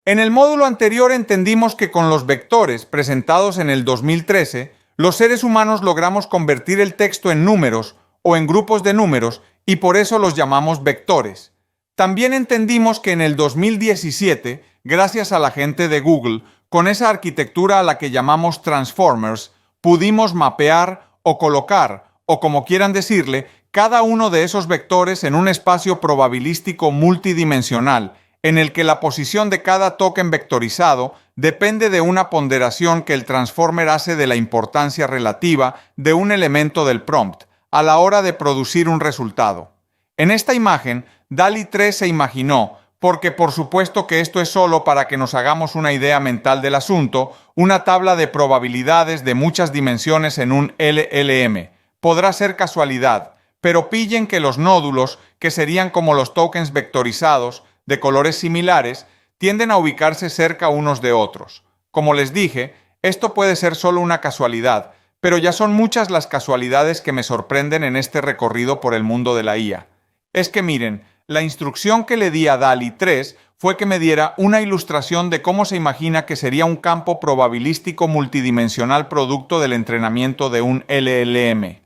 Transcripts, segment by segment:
En el módulo anterior entendimos que con los vectores presentados en el 2013, los seres humanos logramos convertir el texto en números o en grupos de números y por eso los llamamos vectores. También entendimos que en el 2017, gracias a la gente de Google, con esa arquitectura a la que llamamos Transformers, pudimos mapear o colocar, o como quieran decirle, cada uno de esos vectores en un espacio probabilístico multidimensional, en el que la posición de cada token vectorizado depende de una ponderación que el transformer hace de la importancia relativa de un elemento del prompt a la hora de producir un resultado. En esta imagen, DALL-E 3 se imaginó, porque por supuesto que esto es solo para que nos hagamos una idea mental del asunto, una tabla de probabilidades de muchas dimensiones en un LLM. Podrá ser casualidad, pero pillen que los nódulos, que serían como los tokens vectorizados, de colores similares, tienden a ubicarse cerca unos de otros. Como les dije, esto puede ser solo una casualidad, pero ya son muchas las casualidades que me sorprenden en este recorrido por el mundo de la IA. Es que miren, la instrucción que le di a DALL-E 3 fue que me diera una ilustración de cómo se imagina que sería un campo probabilístico multidimensional producto del entrenamiento de un LLM.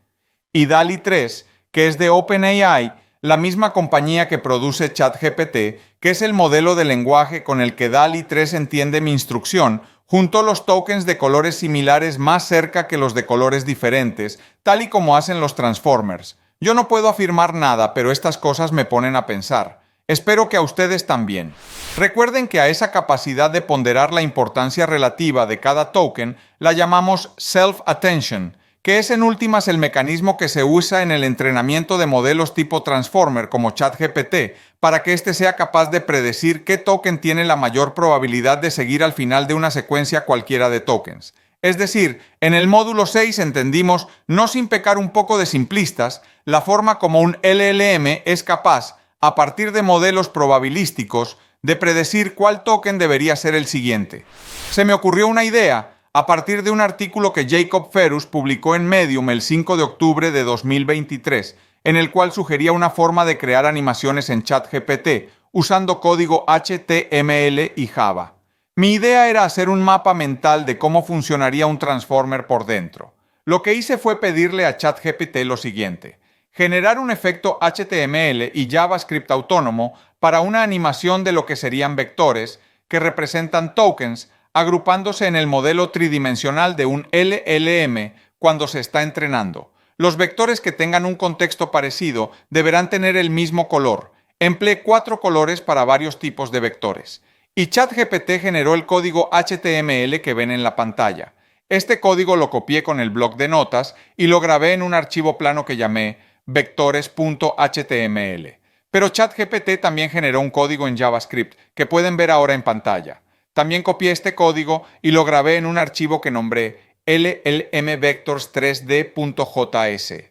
Y DALL-E 3, que es de OpenAI, la misma compañía que produce ChatGPT, que es el modelo de lenguaje con el que DALL-E 3 entiende mi instrucción, juntó los tokens de colores similares más cerca que los de colores diferentes, tal y como hacen los Transformers. Yo no puedo afirmar nada, pero estas cosas me ponen a pensar. Espero que a ustedes también. Recuerden que a esa capacidad de ponderar la importancia relativa de cada token la llamamos self-attention, que es en últimas el mecanismo que se usa en el entrenamiento de modelos tipo Transformer como ChatGPT, para que éste sea capaz de predecir qué token tiene la mayor probabilidad de seguir al final de una secuencia cualquiera de tokens. Es decir, en el módulo 6 entendimos, no sin pecar un poco de simplistas, la forma como un LLM es capaz, a partir de modelos probabilísticos, de predecir cuál token debería ser el siguiente. Se me ocurrió una idea a partir de un artículo que Jacob Ferus publicó en Medium el 5 de octubre de 2023, en el cual sugería una forma de crear animaciones en ChatGPT usando código HTML y Java. Mi idea era hacer un mapa mental de cómo funcionaría un transformer por dentro. Lo que hice fue pedirle a ChatGPT lo siguiente: generar un efecto HTML y JavaScript autónomo para una animación de lo que serían vectores que representan tokens agrupándose en el modelo tridimensional de un LLM cuando se está entrenando. Los vectores que tengan un contexto parecido deberán tener el mismo color. Empleé 4 colores para varios tipos de vectores. Y ChatGPT generó el código HTML que ven en la pantalla. Este código lo copié con el bloc de notas y lo grabé en un archivo plano que llamé vectores.html. Pero ChatGPT también generó un código en JavaScript que pueden ver ahora en pantalla. También copié este código y lo grabé en un archivo que nombré llmvectors3d.js.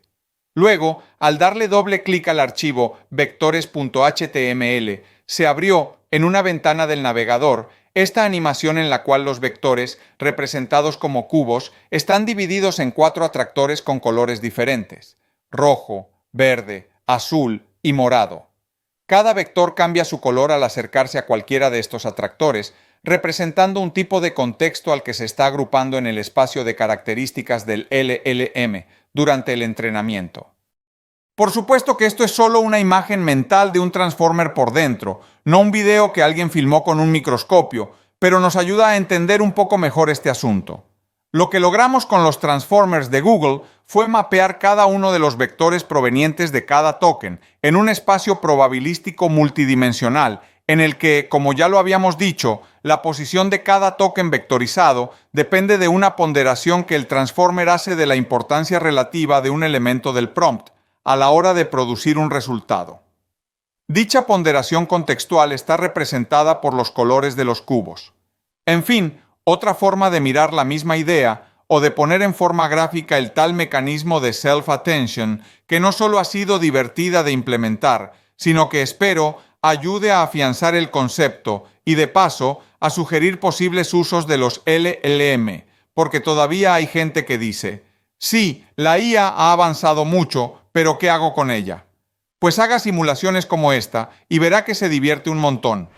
Luego, al darle doble clic al archivo vectores.html, se abrió, en una ventana del navegador, esta animación en la cual los vectores, representados como cubos, están divididos en 4 atractores con colores diferentes: rojo, verde, azul y morado. Cada vector cambia su color al acercarse a cualquiera de estos atractores, representando un tipo de contexto al que se está agrupando en el espacio de características del LLM durante el entrenamiento. Por supuesto que esto es solo una imagen mental de un transformer por dentro, no un video que alguien filmó con un microscopio, pero nos ayuda a entender un poco mejor este asunto. Lo que logramos con los Transformers de Google fue mapear cada uno de los vectores provenientes de cada token en un espacio probabilístico multidimensional, en el que, como ya lo habíamos dicho, la posición de cada token vectorizado depende de una ponderación que el transformer hace de la importancia relativa de un elemento del prompt a la hora de producir un resultado. Dicha ponderación contextual está representada por los colores de los cubos. En fin, otra forma de mirar la misma idea o de poner en forma gráfica el tal mecanismo de self-attention que no solo ha sido divertida de implementar, sino que espero ayude a afianzar el concepto y de paso a sugerir posibles usos de los LLM, porque todavía hay gente que dice: sí, la IA ha avanzado mucho, pero ¿qué hago con ella? Pues haga simulaciones como esta y verá que se divierte un montón.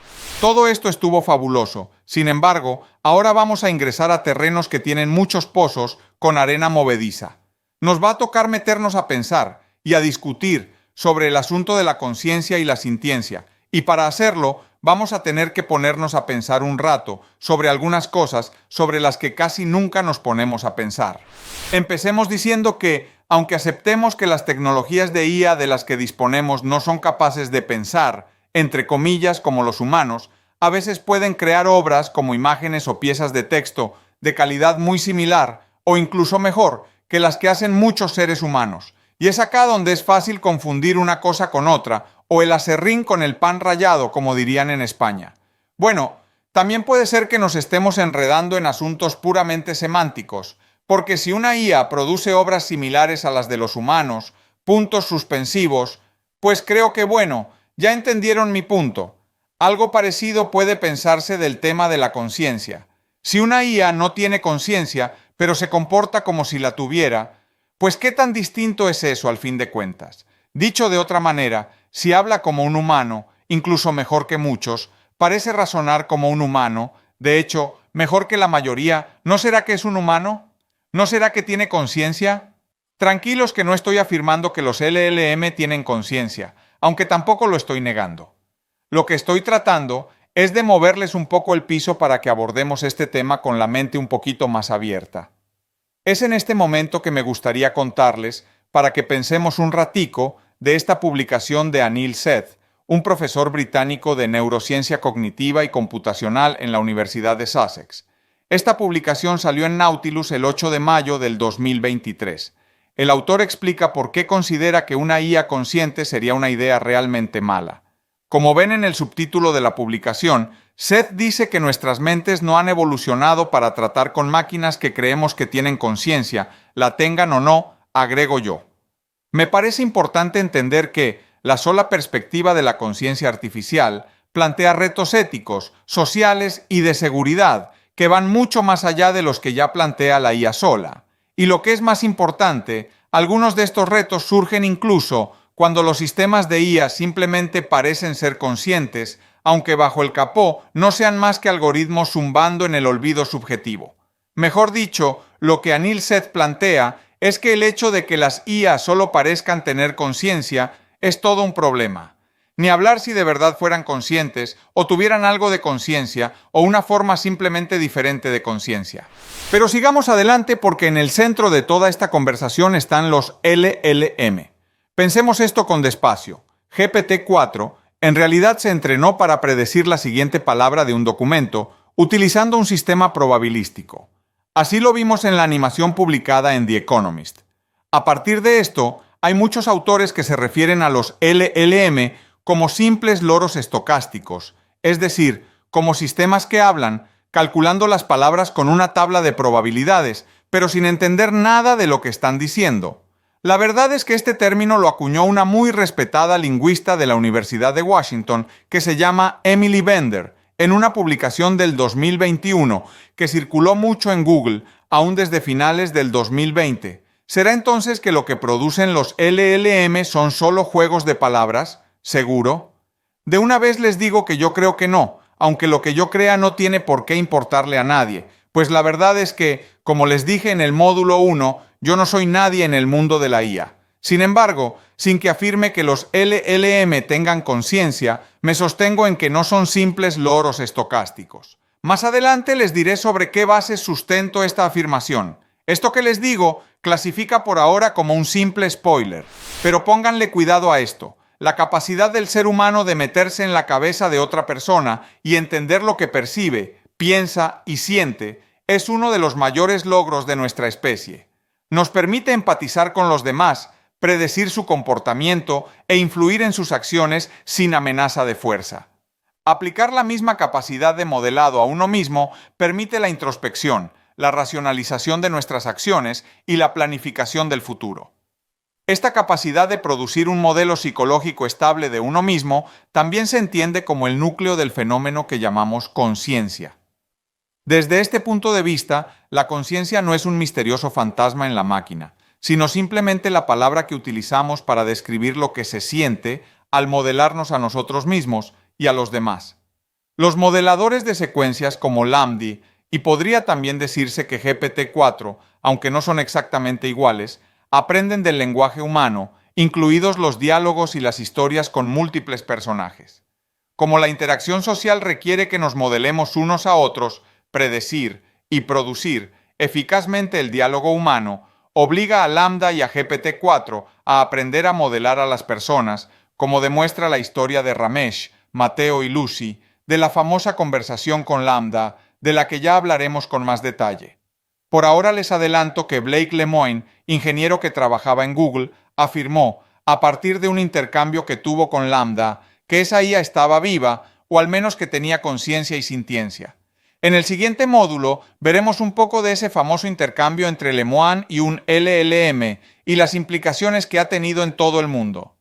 Todo esto estuvo fabuloso. Sin embargo, ahora vamos a ingresar a terrenos que tienen muchos pozos con arena movediza. Nos va a tocar meternos a pensar y a discutir sobre el asunto de la conciencia y la sintiencia. Y para hacerlo, vamos a tener que ponernos a pensar un rato sobre algunas cosas sobre las que casi nunca nos ponemos a pensar. Empecemos diciendo que, aunque aceptemos que las tecnologías de IA de las que disponemos no son capaces de pensar, entre comillas, como los humanos, a veces pueden crear obras como imágenes o piezas de texto de calidad muy similar o incluso mejor que las que hacen muchos seres humanos. Y es acá donde es fácil confundir una cosa con otra, o el aserrín con el pan rallado, como dirían en España. Bueno, también puede ser que nos estemos enredando en asuntos puramente semánticos, porque si una IA produce obras similares a las de los humanos, puntos suspensivos, pues creo que bueno, ya entendieron mi punto. Algo parecido puede pensarse del tema de la conciencia. Si una IA no tiene conciencia, pero se comporta como si la tuviera, pues ¿qué tan distinto es eso al fin de cuentas? Dicho de otra manera, si habla como un humano, incluso mejor que muchos, parece razonar como un humano, de hecho, mejor que la mayoría, ¿no será que es un humano? ¿No será que tiene conciencia? Tranquilos que no estoy afirmando que los LLM tienen conciencia, aunque tampoco lo estoy negando. Lo que estoy tratando es de moverles un poco el piso para que abordemos este tema con la mente un poquito más abierta. Es en este momento que me gustaría contarles, para que pensemos un ratico, de esta publicación de Anil Seth, un profesor británico de neurociencia cognitiva y computacional en la Universidad de Sussex. Esta publicación salió en Nautilus el 8 de mayo del 2023. El autor explica por qué considera que una IA consciente sería una idea realmente mala. Como ven en el subtítulo de la publicación, Seth dice que nuestras mentes no han evolucionado para tratar con máquinas que creemos que tienen conciencia, la tengan o no, agrego yo. Me parece importante entender que la sola perspectiva de la conciencia artificial plantea retos éticos, sociales y de seguridad que van mucho más allá de los que ya plantea la IA sola. Y lo que es más importante, algunos de estos retos surgen incluso cuando los sistemas de IA simplemente parecen ser conscientes, aunque bajo el capó no sean más que algoritmos zumbando en el olvido subjetivo. Mejor dicho, lo que Anil Seth plantea es que el hecho de que las IA solo parezcan tener conciencia es todo un problema. Ni hablar si de verdad fueran conscientes o tuvieran algo de conciencia o una forma simplemente diferente de conciencia. Pero sigamos adelante porque en el centro de toda esta conversación están los LLM. Pensemos esto con despacio. GPT-4 en realidad se entrenó para predecir la siguiente palabra de un documento utilizando un sistema probabilístico. Así lo vimos en la animación publicada en The Economist. A partir de esto, hay muchos autores que se refieren a los LLM como simples loros estocásticos, es decir, como sistemas que hablan, calculando las palabras con una tabla de probabilidades, pero sin entender nada de lo que están diciendo. La verdad es que este término lo acuñó una muy respetada lingüista de la Universidad de Washington que se llama Emily Bender, en una publicación del 2021 que circuló mucho en Google, aún desde finales del 2020. ¿Será entonces que lo que producen los LLM son solo juegos de palabras? ¿Seguro? De una vez les digo que yo creo que no, aunque lo que yo crea no tiene por qué importarle a nadie, pues la verdad es que, como les dije en el módulo 1, yo no soy nadie en el mundo de la IA. Sin embargo, sin que afirme que los LLM tengan conciencia, me sostengo en que no son simples loros estocásticos. Más adelante les diré sobre qué bases sustento esta afirmación. Esto que les digo clasifica por ahora como un simple spoiler, pero pónganle cuidado a esto. La capacidad del ser humano de meterse en la cabeza de otra persona y entender lo que percibe, piensa y siente es uno de los mayores logros de nuestra especie. Nos permite empatizar con los demás, predecir su comportamiento e influir en sus acciones sin amenaza de fuerza. Aplicar la misma capacidad de modelado a uno mismo permite la introspección, la racionalización de nuestras acciones y la planificación del futuro. Esta capacidad de producir un modelo psicológico estable de uno mismo también se entiende como el núcleo del fenómeno que llamamos conciencia. Desde este punto de vista, la conciencia no es un misterioso fantasma en la máquina, sino simplemente la palabra que utilizamos para describir lo que se siente al modelarnos a nosotros mismos y a los demás. Los modeladores de secuencias como Lambda, y podría también decirse que GPT-4, aunque no son exactamente iguales, aprenden del lenguaje humano, incluidos los diálogos y las historias con múltiples personajes. Como la interacción social requiere que nos modelemos unos a otros, predecir y producir eficazmente el diálogo humano, obliga a Lambda y a GPT-4 a aprender a modelar a las personas, como demuestra la historia de Ramesh, Mateo y Lucy, de la famosa conversación con Lambda, de la que ya hablaremos con más detalle. Por ahora les adelanto que Blake Lemoine, ingeniero que trabajaba en Google, afirmó, a partir de un intercambio que tuvo con Lambda, que esa IA estaba viva, o al menos que tenía conciencia y sintiencia. En el siguiente módulo veremos un poco de ese famoso intercambio entre Lemoine y un LLM y las implicaciones que ha tenido en todo el mundo.